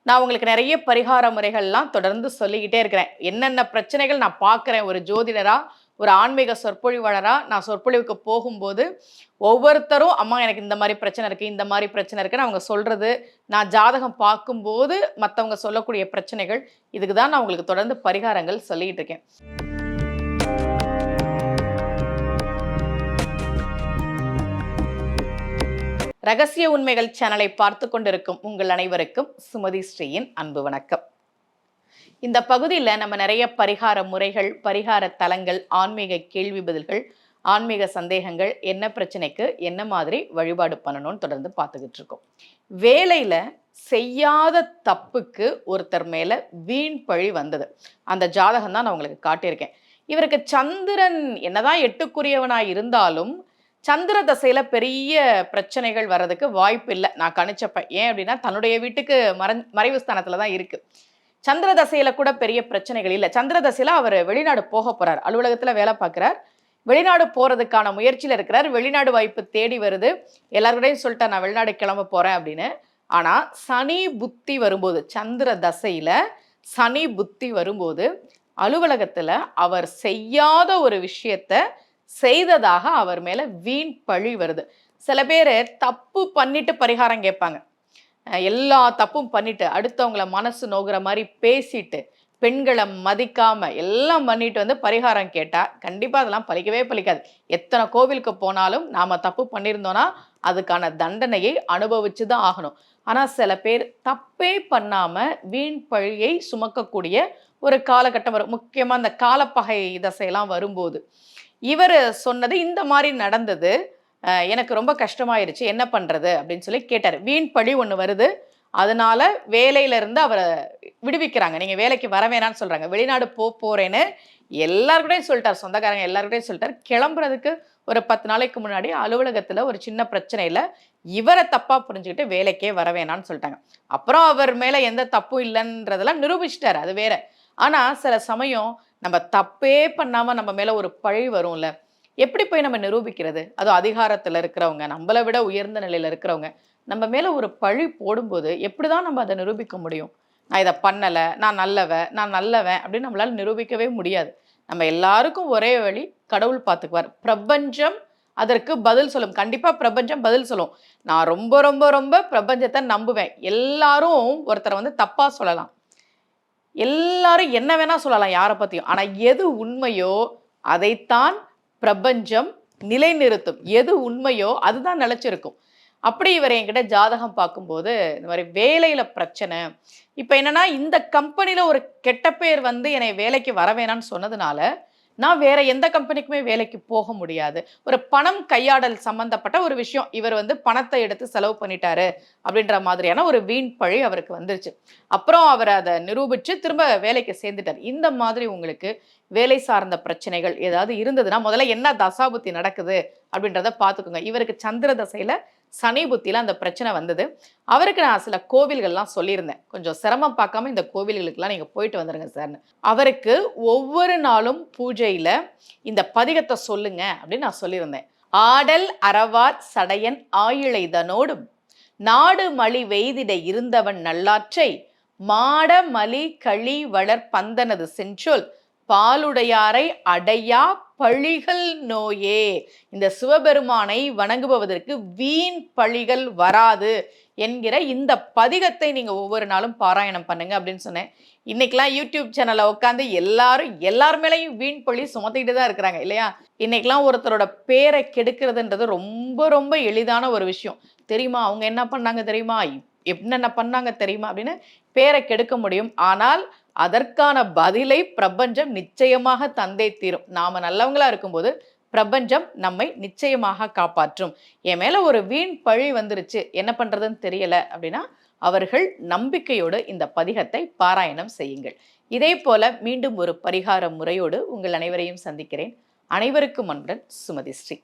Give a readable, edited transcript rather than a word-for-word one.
நான் உங்களுக்கு நிறைய பரிகார முறைகள்லாம் தொடர்ந்து சொல்லிக்கிட்டே இருக்கிறேன். என்னென்ன பிரச்சனைகள் நான் பார்க்குறேன் ஒரு ஜோதிடரா, ஒரு ஆன்மீக சொற்பொழிவாளரா, நான் சொற்பொழிவுக்கு போகும்போது, ஒவ்வொருத்தரும் அம்மா எனக்கு இந்த மாரி பிரச்சனை இருக்கு, இந்த மாரி பிரச்சனை இருக்குன்னு அவங்க சொல்றது, நான் ஜாதகம் பார்க்கும்போது மத்தவங்க சொல்லக்கூடிய பிரச்சனைகள், இதுக்கு தான் நான் உங்களுக்கு தொடர்ந்து பரிகாரங்கள் சொல்லிட்டு இருக்கேன். ரகசிய உண்மைகள் சேனலை பார்த்து கொண்டிருக்கும் உங்கள் அனைவருக்கும் சுமதி ஸ்ரீயின் அன்பு வணக்கம். இந்த பகுதியில் நம்ம நிறைய பரிகார முறைகள், பரிகார தலங்கள், ஆன்மீக கேள்வி பதில்கள், ஆன்மீக சந்தேகங்கள், என்ன பிரச்சனைக்கு என்ன மாதிரி வழிபாடு பண்ணணும்னு தொடர்ந்து பார்த்துக்கிட்டு இருக்கோம். வேலையில செய்யாத தப்புக்கு ஒருத்தர் மேல வீண் பழி வந்தது. அந்த ஜாதகம் தான் நான் உங்களுக்கு காட்டியிருக்கேன். இவருக்கு சந்திரன் என்னதான் எட்டுக்குரியவனாய் இருந்தாலும் சந்திர தசையில பெரிய பிரச்சனைகள் வர்றதுக்கு வாய்ப்பு இல்லை நான் கணிச்சப்ப. ஏன் அப்படின்னா தன்னுடைய வீட்டுக்கு மறைவு ஸ்தானத்துல தான் இருக்கு. சந்திர தசையில கூட பெரிய பிரச்சனைகள் இல்லை. சந்திர தசையில அவர் வெளிநாடு போக போறார், அலுவலகத்துல வேலை பார்க்கிறார், வெளிநாடு போறதுக்கான முயற்சியில இருக்கிறார். வெளிநாடு வாய்ப்பு தேடி வருது. எல்லாருக்கூடையும் சொல்லிட்டா நான் வெளிநாடு கிளம்ப போறேன் அப்படின்னு. ஆனா சனி புத்தி வரும்போது, சந்திர தசையில சனி புத்தி வரும்போது அலுவலகத்துல அவர் செய்யாத ஒரு விஷயத்த செய்ததாக அவர் மேல வீண் பழி வருது. சில பேர் தப்பு பண்ணிட்டு பரிகாரம் கேட்பாங்க. எல்லா தப்பும் பண்ணிட்டு அடுத்தவங்கள மனசு நோகுற மாதிரி பேசிட்டு பெண்களை மதிக்காம எல்லாம் பண்ணிட்டு வந்து பரிகாரம் கேட்டா கண்டிப்பா அதெல்லாம் பலிக்கவே பலிக்காது. எத்தனை கோவிலுக்கு போனாலும் நாம தப்பு பண்ணியிருந்தோம்னா அதுக்கான தண்டனையை அனுபவிச்சு தான் ஆகணும். ஆனா சில பேர் தப்பே பண்ணாம வீண் பழியை சுமக்கக்கூடிய ஒரு காலகட்டம் வரும். முக்கியமா இந்த காலப்பகை தசையெல்லாம் வரும்போது இவர் சொன்னது இந்த மாதிரி நடந்தது, எனக்கு ரொம்ப கஷ்டமாயிருச்சு, என்ன பண்றது அப்படின்னு சொல்லி கேட்டார். வீண் பழி ஒன்று வருது, அதனால வேலையில இருந்து அவரை விடுவிக்கிறாங்க. நீங்க வேலைக்கு வர வேணான்னு சொல்றாங்க. வெளிநாடு போறேன்னு எல்லாருக்கிட்டையும் சொல்லிட்டார், சொந்தக்காரங்க எல்லாருக்கிட்டையும் சொல்லிட்டார். கிளம்புறதுக்கு ஒரு 10 நாளைக்கு முன்னாடி அலுவலகத்துல ஒரு சின்ன பிரச்சனையில இவரை தப்பா புரிஞ்சுக்கிட்டு வேலைக்கே வர வேணான்னு சொல்லிட்டாங்க. அப்புறம் அவர் மேல எந்த தப்பும் இல்லைன்றதெல்லாம் நிரூபிச்சிட்டாரு, அது வேற. ஆனா சில சமயம் நம்ம தப்பே பண்ணாம நம்ம மேல ஒரு பழி வரும்ல, எப்படி போய் நம்ம நிரூபிக்கிறது? அதுவும் அதிகாரத்துல இருக்கிறவங்க, நம்மளை விட உயர்ந்த நிலையில இருக்கிறவங்க நம்ம மேல ஒரு பழி போடும்போது எப்படிதான் நம்ம அதை நிரூபிக்க முடியும்? நான் இதை பண்ணல, நான் நல்லவன் அப்படின்னு நம்மளால நிரூபிக்கவே முடியாது. நம்ம எல்லாருக்கும் ஒரே வழி, கடவுள் பார்த்துக்குவார். பிரபஞ்சம் அதற்கு பதில் சொல்லும். கண்டிப்பா பிரபஞ்சம் பதில் சொல்லும். நான் ரொம்ப ரொம்ப ரொம்ப பிரபஞ்சத்தை நம்புவேன். எல்லாரும் ஒருத்தரை வந்து தப்பா சொல்லலாம், எல்லாரும் என்ன வேணா சொல்லலாம் யாரை பத்தியும். ஆனா எது உண்மையோ அதைத்தான் பிரபஞ்சம் நிலைநிறுத்தும். எது உண்மையோ அதுதான் நிலைச்சிருக்கும். அப்படி இவர் என்கிட்ட ஜாதகம் பார்க்கும்போது இந்த மாதிரி வேலையில பிரச்சனை. இப்ப என்னன்னா இந்த கம்பெனில ஒரு கெட்ட பேர் வந்து என்னை வேலைக்கு வர வேணாம்னு சொன்னதுனால நான் வேற எந்த கம்பெனிக்குமே வேலைக்கு போக முடியாது. ஒரு பணம் கையாடல் சம்பந்தப்பட்ட ஒரு விஷயம், இவர் வந்து பணத்தை எடுத்து செலவு பண்ணிட்டாரு அப்படின்ற மாதிரியான ஒரு வீண் பழி அவருக்கு வந்துருச்சு. அப்புறம் அவர் அதை நிரூபிச்சு திரும்ப வேலைக்கு சேர்ந்துட்டார். இந்த மாதிரி உங்களுக்கு வேலை சார்ந்த பிரச்சனைகள் ஏதாவது இருந்ததுன்னா முதல்ல என்ன தசாபுத்தி நடக்குது அப்படின்றத பார்த்துக்கோங்க. இவருக்கு சந்திர தசையில சனி புத்தியில அந்த பிரச்சனை வந்தது. அவருக்கு நான் சில கோவில்கள்லாம் சொல்லியிருந்தேன், கொஞ்சம் சிரமம் பார்க்காம இந்த கோவில்களுக்கெல்லாம் நீங்க போயிட்டு வந்துருங்க சார்னு. அவருக்கு ஒவ்வொரு நாளும் பூஜையில இந்த பதிகத்தை சொல்லுங்க அப்படின்னு நான் சொல்லியிருந்தேன். ஆடல் அறவார் சடையன் ஆயிழைதனோடும் நாடு மலி வெய்திட இருந்தவன் நல்லாற்றை மாட மலி களி வளர் பந்தனது செஞ்சொல் பாலுடையாரை அடையா பழிகள் நோயே. இந்த சிவபெருமானை வணங்குபவதற்கு வீண் பழிகள் வராது என்கிற இந்த பதிகத்தை நீங்க ஒவ்வொரு நாளும் பாராயணம் பண்ணுங்க அப்படின்னு சொன்னேன். இன்னைக்கெல்லாம் யூடியூப் சேனல்ல உட்காந்து எல்லார் மேலையும் வீண் பழி சுமத்திக்கிட்டு தான் இருக்கிறாங்க இல்லையா? இன்னைக்கெல்லாம் ஒருத்தரோட பேரை கெடுக்கிறதுன்றது ரொம்ப ரொம்ப எளிதான ஒரு விஷயம். தெரியுமா அவங்க என்ன பண்ணாங்க தெரியுமா, என்னென்ன பண்ணாங்க தெரியுமா அப்படின்னு பேரை கெடுக்க முடியும். ஆனால் அதற்கான பதிலை பிரபஞ்சம் நிச்சயமாக தந்தே தீரும். நாம நல்லவங்களா இருக்கும்போது பிரபஞ்சம் நம்மை நிச்சயமாக காப்பாற்றும். என் மேல ஒரு வீண் பழி வந்துருச்சு, என்ன பண்றதுன்னு தெரியல அப்படின்னா அவர்கள் நம்பிக்கையோடு இந்த பதிகத்தை பாராயணம் செய்யுங்கள். இதே போல மீண்டும் ஒரு பரிகார முறையோடு உங்கள் அனைவரையும் சந்திக்கிறேன். அனைவருக்கும் அன்புடன் சுமதி ஸ்ரீ.